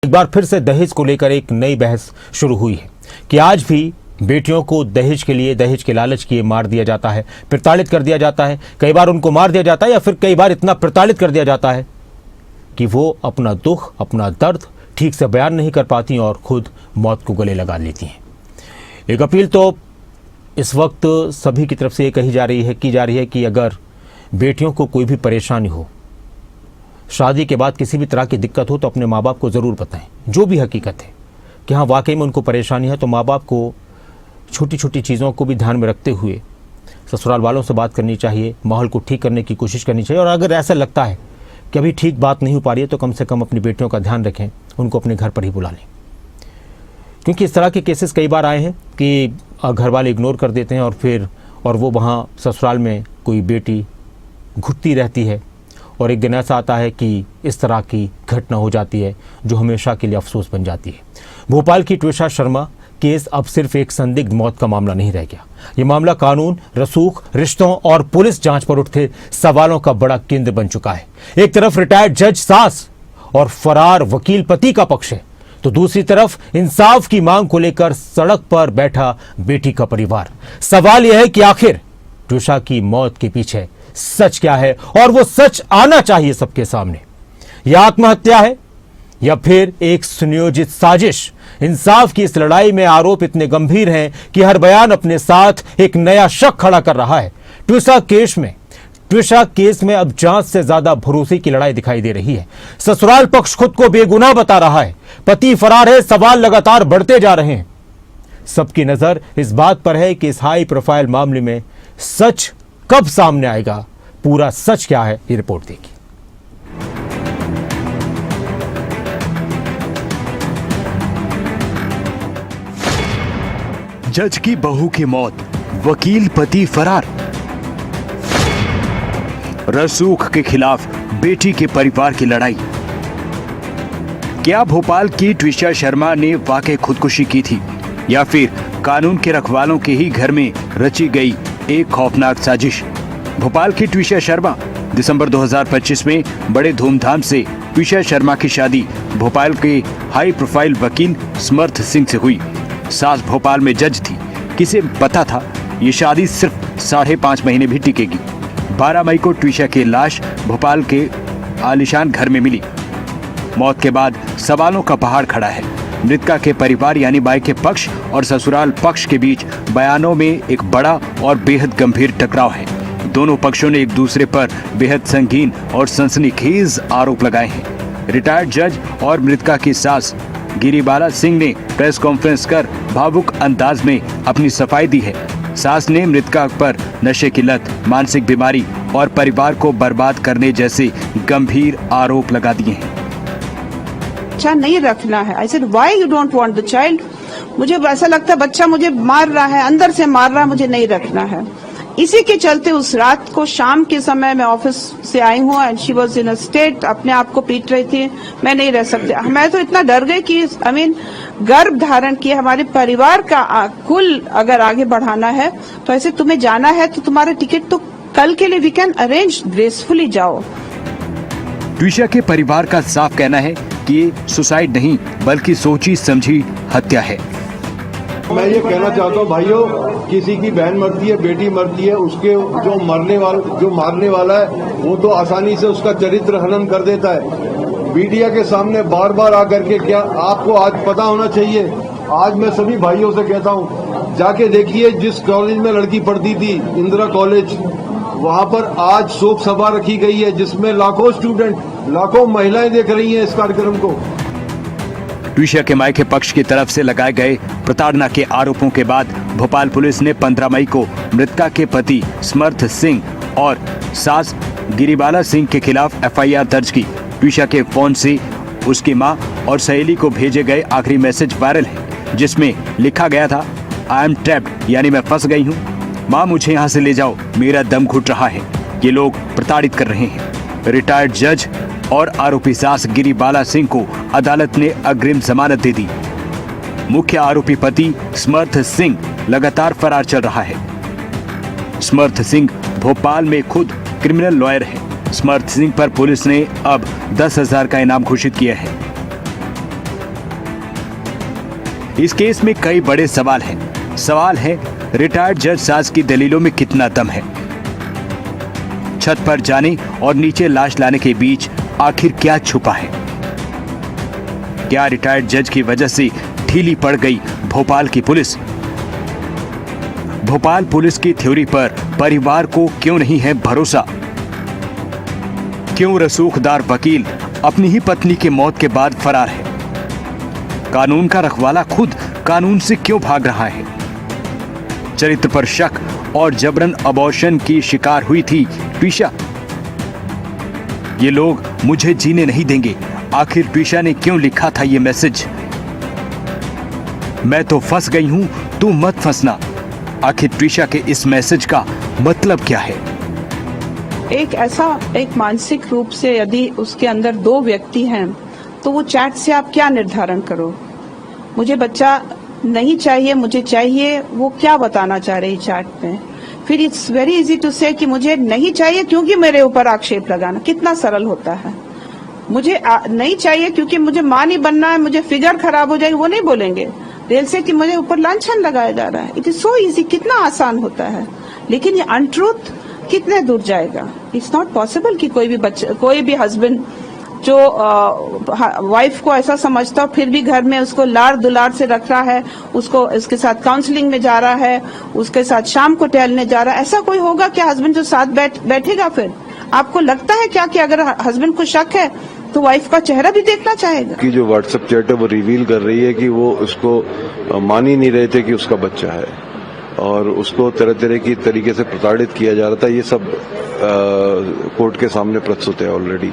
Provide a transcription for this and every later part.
एक बार फिर से दहेज को लेकर एक नई बहस शुरू हुई है कि आज भी बेटियों को दहेज के लिए, दहेज के लालच किए मार दिया जाता है, प्रताड़ित कर दिया जाता है। कई बार उनको मार दिया जाता है या फिर कई बार इतना प्रताड़ित कर दिया जाता है कि वो अपना दुख, अपना दर्द ठीक से बयान नहीं कर पाती और खुद मौत को गले लगा लेती हैं। एक अपील तो इस वक्त सभी की तरफ से ये की जा रही है कि अगर बेटियों को कोई भी परेशानी हो, शादी के बाद किसी भी तरह की दिक्कत हो, तो अपने माँ बाप को ज़रूर बताएं जो भी हकीकत है कि हाँ वाकई में उनको परेशानी है। तो माँ बाप को छोटी छोटी चीज़ों को भी ध्यान में रखते हुए ससुराल वालों से बात करनी चाहिए, माहौल को ठीक करने की कोशिश करनी चाहिए। और अगर ऐसा लगता है कि अभी ठीक बात नहीं हो पा रही है तो कम से कम अपनी बेटियों का ध्यान रखें, उनको अपने घर पर ही बुला लें। क्योंकि इस तरह के केसेस कई बार आए हैं कि घर वाले इग्नोर कर देते हैं और वो वहाँ ससुराल में कोई बेटी घुटती रहती है और एक दिन ऐसा आता है कि इस तरह की घटना हो जाती है जो हमेशा के लिए अफसोस बन जाती है। भोपाल की ट्विशा शर्मा केस अब सिर्फ एक संदिग्ध मौत का मामला नहीं रह गया। ये मामला कानून, रसूख, रिश्तों और पुलिस जांच पर उठते सवालों का बड़ा केंद्र बन चुका है। एक तरफ रिटायर्ड जज सास और फरार वकील पति का पक्ष है, तो दूसरी तरफ इंसाफ की मांग को लेकर सड़क पर बैठा बेटी का परिवार। सवाल यह है कि आखिर ट्विशा की मौत के पीछे सच क्या है, और वो सच आना चाहिए सबके सामने। यह आत्महत्या है या फिर एक सुनियोजित साजिश? इंसाफ की इस लड़ाई में आरोप इतने गंभीर हैं कि हर बयान अपने साथ एक नया शक खड़ा कर रहा है। ट्विशा केस में अब जांच से ज्यादा भरोसे की लड़ाई दिखाई दे रही है। ससुराल पक्ष खुद को बेगुनाह बता रहा है, पति फरार है, सवाल लगातार बढ़ते जा रहे हैं। सबकी नजर इस बात पर है कि इस हाई प्रोफाइल मामले में सच कब सामने आएगा, पूरा सच क्या है, ये रिपोर्ट देखिए। जज की बहू की मौत, वकील पति फरार, रसूख के खिलाफ बेटी के परिवार की लड़ाई। क्या भोपाल की ट्विशा शर्मा ने वाकई खुदकुशी की थी या फिर कानून के रखवालों के ही घर में रची गई एक खौफनाक साजिश? भोपाल की ट्विशा शर्मा दिसंबर 2025 में बड़े धूमधाम से ट्विशा शर्मा की शादी भोपाल के हाई प्रोफाइल वकील समर्थ सिंह से हुई। सास भोपाल में जज थी। किसे पता था ये शादी सिर्फ 5.5 महीने भी टिकेगी। 12 मई को ट्विशा की लाश भोपाल के आलीशान घर में मिली। मौत के बाद सवालों का पहाड़ खड़ा है। मृतका के परिवार यानी बाई के पक्ष और ससुराल पक्ष के बीच बयानों में एक बड़ा और बेहद गंभीर टकराव है। दोनों पक्षों ने एक दूसरे पर बेहद संगीन और सनसनीखेज आरोप लगाए हैं। रिटायर्ड जज और मृतका की सास गिरिबाला सिंह ने प्रेस कॉन्फ्रेंस कर भावुक अंदाज में अपनी सफाई दी है। सास ने मृतका पर नशे की लत, मानसिक बीमारी और परिवार को बर्बाद करने जैसे गंभीर आरोप लगा दिए हैं। बच्चा नहीं रखना है। I said why you don't want the child? मुझे ऐसा लगता है बच्चा मुझे मार रहा है, अंदर से मार रहा है, मुझे नहीं रखना है। इसी के चलते उस रात को शाम के समय मैं ऑफिस से आई हूँ and she was in a state, अपने आप को पीट रही थी। मैं नहीं रह सकती। मैं तो इतना डर गई कि गर्भ धारण किया हमारे परिवार का कुल अगर आगे बढ़ाना है तो ऐसे तुम्हें जाना है तो तुम्हारा टिकट तो कल के लिए वी कैन अरेंज, ग्रेसफुली जाओ। ट्विशा के परिवार का साफ कहना है कि ये सुसाइड नहीं बल्कि सोची समझी हत्या है। मैं ये कहना चाहता हूँ भाइयों, किसी की बहन मरती है, बेटी मरती है, उसके जो मारने वाला है वो तो आसानी से उसका चरित्र हनन कर देता है। मीडिया के सामने बार बार आकर के, क्या आपको आज पता होना चाहिए। आज मैं सभी भाइयों से कहता हूँ, जाके देखिए जिस कॉलेज में लड़की पढ़ती थी, इंदिरा कॉलेज, वहाँ पर आज शोक सभा रखी गई है जिसमें लाखों स्टूडेंट, लाखों महिलाएं देख रही हैं इस कार्यक्रम को। ट्विशा के मायके पक्ष की तरफ से लगाए गए प्रताड़ना के आरोपों के बाद भोपाल पुलिस ने 15 मई को मृतका के पति समर्थ सिंह और सास गिरिबाला सिंह के खिलाफ एफआईआर दर्ज की। ट्विशा के फोन से उसकी मां और सहेली को भेजे गए आखिरी मैसेज वायरल है, जिसमें लिखा गया था, आई एम ट्रैप्ड, यानी मैं फंस गई हूँ, माँ मुझे यहाँ से ले जाओ, मेरा दम घुट रहा है, ये लोग प्रताड़ित कर रहे हैं। रिटायर्ड जज और आरोपी सास गिरिबाला सिंह को अदालत ने अग्रिम जमानत दे दी। मुख्य आरोपी पति समर्थ सिंह लगातार फरार चल रहा है। समर्थ सिंह भोपाल में खुद क्रिमिनल लॉयर है। समर्थ सिंह पर पुलिस ने अब 10,000 का इनाम घोषित किया है। इस केस में कई बड़े सवाल हैं। सवाल है रिटायर्ड जज सास की दलीलों में कितना दम है। छत पर जाने और नीचे लाश लाने के बीच आखिर क्या छुपा है? क्या रिटायर्ड जज की वजह से ढीली पड़ गई भोपाल की पुलिस? भोपाल पुलिस की थ्योरी पर परिवार को क्यों नहीं है भरोसा? क्यों रसूखदार वकील अपनी ही पत्नी की मौत के बाद फरार है? कानून का रखवाला खुद कानून से क्यों भाग रहा है? चरित्र पर शक और जबरन अबॉर्शन की शिकार हुई थी ट्विशा। ये लोग मुझे जीने नहीं देंगे, आखिर ट्विशा ने क्यों लिखा था ये मैसेज? मैं तो फंस गई हूं, तू मत फंसना। आखिर ट्विशा के इस मैसेज का मतलब क्या है? एक मानसिक रूप से यदि उसके अंदर दो व्यक्ति हैं तो वो चैट से आप क्या निर्धारण करो? मुझे बच्चा नहीं चाहिए, मुझे चाहिए, वो क्या बताना चाह रही चैट में? फिर इट्स वेरी इजी टू से कि मुझे नहीं चाहिए क्योंकि मेरे ऊपर आक्षेप लगाना, कितना सरल होता है। मुझे नहीं चाहिए क्योंकि मुझे मां नहीं बनना है, मुझे फिगर खराब हो जाएगी, वो नहीं बोलेंगे। दिल से कि मुझे ऊपर लांछन लगाया जा रहा है। इट इज सो इजी, कितना आसान होता है। लेकिन ये अनट्रूथ कितने दूर जाएगा? इट्स नॉट पॉसिबल कि कोई भी हस्बैंड जो वाइफ को ऐसा समझता हो फिर भी घर में उसको लाड़ दुलार से रख रहा है, उसको उसके साथ काउंसलिंग में जा रहा है, उसके साथ शाम को टहलने जा रहा है। ऐसा कोई होगा क्या हस्बैंड जो साथ बैठेगा? फिर आपको लगता है क्या कि अगर हस्बैंड को शक है तो वाइफ का चेहरा भी देखना चाहेगा? कि जो व्हाट्सएप चैट है वो रिवील कर रही है कि वो उसको मान ही नहीं रहे थे कि उसका बच्चा है और उसको तरह तरह की तरीके से प्रताड़ित किया जा रहा था। ये सब कोर्ट के सामने प्रस्तुत है ऑलरेडी।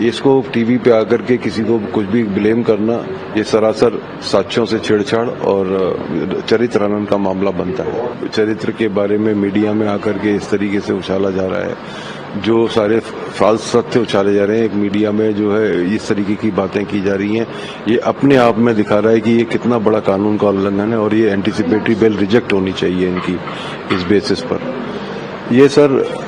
इसको टीवी पे आकर के किसी को कुछ भी ब्लेम करना, ये सरासर साक्ष्यों से छेड़छाड़ और चरित्र हनन का मामला बनता है। चरित्र के बारे में मीडिया में आकर के इस तरीके से उछाला जा रहा है, जो सारे फाल्स तथ्य उछाले जा रहे हैं। एक मीडिया में जो है इस तरीके की बातें की जा रही हैं, ये अपने आप में दिखा रहा है कि ये कितना बड़ा कानून का उल्लंघन है और ये एंटीसिपेटरी बेल रिजेक्ट होनी चाहिए इनकी इस बेसिस पर। ये सर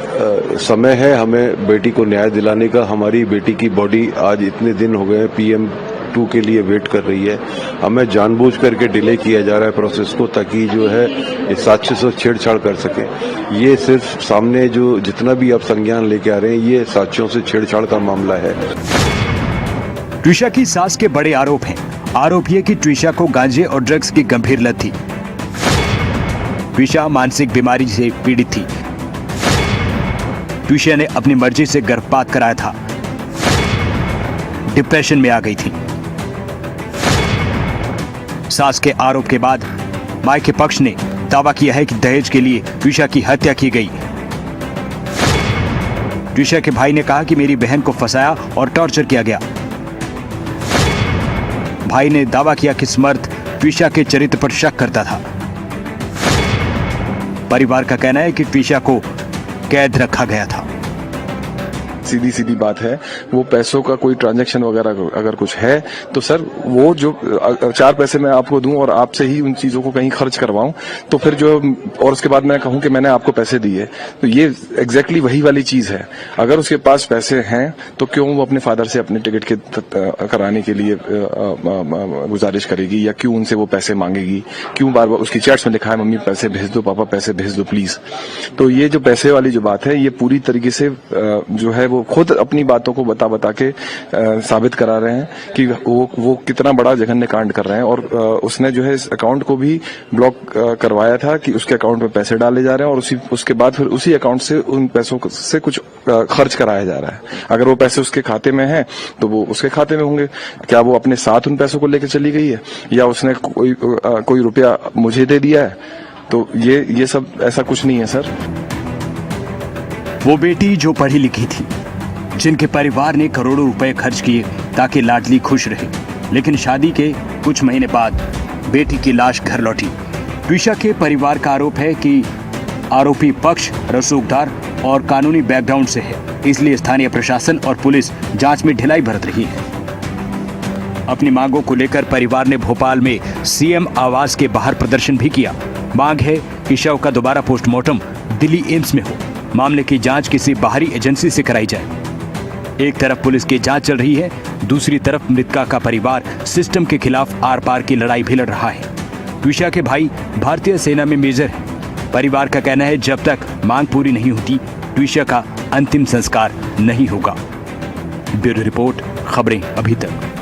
समय है हमें बेटी को न्याय दिलाने का। हमारी बेटी की बॉडी आज इतने दिन हो गए PM2 के लिए वेट कर रही है। हमें जानबूझ करके डिले किया जा रहा है प्रोसेस को, ताकि जो है इस साक्ष्य से छेड़छाड़ कर सके। ये सिर्फ सामने जो जितना भी आप संज्ञान लेके आ रहे हैं, ये साक्ष्यों से छेड़छाड़ का मामला है। ट्विशा की सास के बड़े आरोप हैं। आरोप ये कि ट्विशा को गांजे और ड्रग्स की गंभीर लत थी। ट्विशा मानसिक बीमारी से पीड़ित थी। ट्विशा ने अपनी मर्जी से गर्भपात कराया था। डिप्रेशन में आ गई थी। सास के आरोप के बाद मां के पक्ष ने दावा किया है कि दहेज के लिए ट्विशा की हत्या की गई। ट्विशा के भाई ने कहा कि मेरी बहन को फंसाया और टॉर्चर किया गया। भाई ने दावा किया कि इस मर्द ट्विशा के चरित्र पर शक करता था। परिवार का कहना है कि ट्विशा को कैद रखा गया था। सीधी सीधी बात है, वो पैसों का कोई ट्रांजैक्शन वगैरह अगर कुछ है तो सर वो जो 4 पैसे मैं आपको दूं और आपसे ही उन चीजों को कहीं खर्च करवाऊं तो फिर जो और उसके बाद मैं कहूं कि मैंने आपको पैसे दिए, तो ये एग्जैक्टली वही वाली चीज है। अगर उसके पास पैसे हैं तो क्यों वो अपने फादर से अपने टिकट के कराने के लिए गुजारिश करेगी या क्यों उनसे वो पैसे मांगेगी? क्यों बार बार उसकी चैट्स में लिखा है मम्मी पैसे भेज दो, पापा पैसे भेज दो प्लीज। तो ये जो पैसे वाली जो बात है, ये पूरी तरीके से जो है वो खुद अपनी बातों को बता के साबित करा रहे हैं कि वो कितना बड़ा जघन्य कांड कर रहे हैं। और उसने जो है इस अकाउंट को भी ब्लॉक करवाया था कि उसके अकाउंट में पैसे डाले जा रहे हैं और उसके बाद फिर उसी अकाउंट से उन पैसों से कुछ खर्च कराया जा रहा है। अगर वो पैसे उसके खाते में हैं तो वो उसके खाते में होंगे। क्या वो अपने साथ उन पैसों को लेकर चली गई है या उसने कोई रुपया मुझे दे दिया है? तो ये सब ऐसा कुछ नहीं है सर। वो बेटी जो पढ़ी लिखी थी, जिनके परिवार ने करोड़ों रुपए खर्च किए ताकि लाडली खुश रहे, लेकिन शादी के कुछ महीने बाद बेटी की लाश घर लौटी। ट्विशा के परिवार का आरोप है कि आरोपी पक्ष रसूखदार और कानूनी बैकग्राउंड से है, इसलिए स्थानीय प्रशासन और पुलिस जांच में ढिलाई बरत रही है। अपनी मांगों को लेकर परिवार ने भोपाल में CM आवास के बाहर प्रदर्शन भी किया। मांग है कि शव का दोबारा पोस्टमार्टम दिल्ली एम्स में हो। मामले की जांच किसी बाहरी एजेंसी से कराई जाए। एक तरफ पुलिस की जांच चल रही है, दूसरी तरफ मृतका का परिवार सिस्टम के खिलाफ आर पार की लड़ाई भी लड़ रहा है। ट्विशा के भाई भारतीय सेना में मेजर है। परिवार का कहना है जब तक मांग पूरी नहीं होती ट्विशा का अंतिम संस्कार नहीं होगा। ब्यूरो रिपोर्ट, खबरें अभी तक।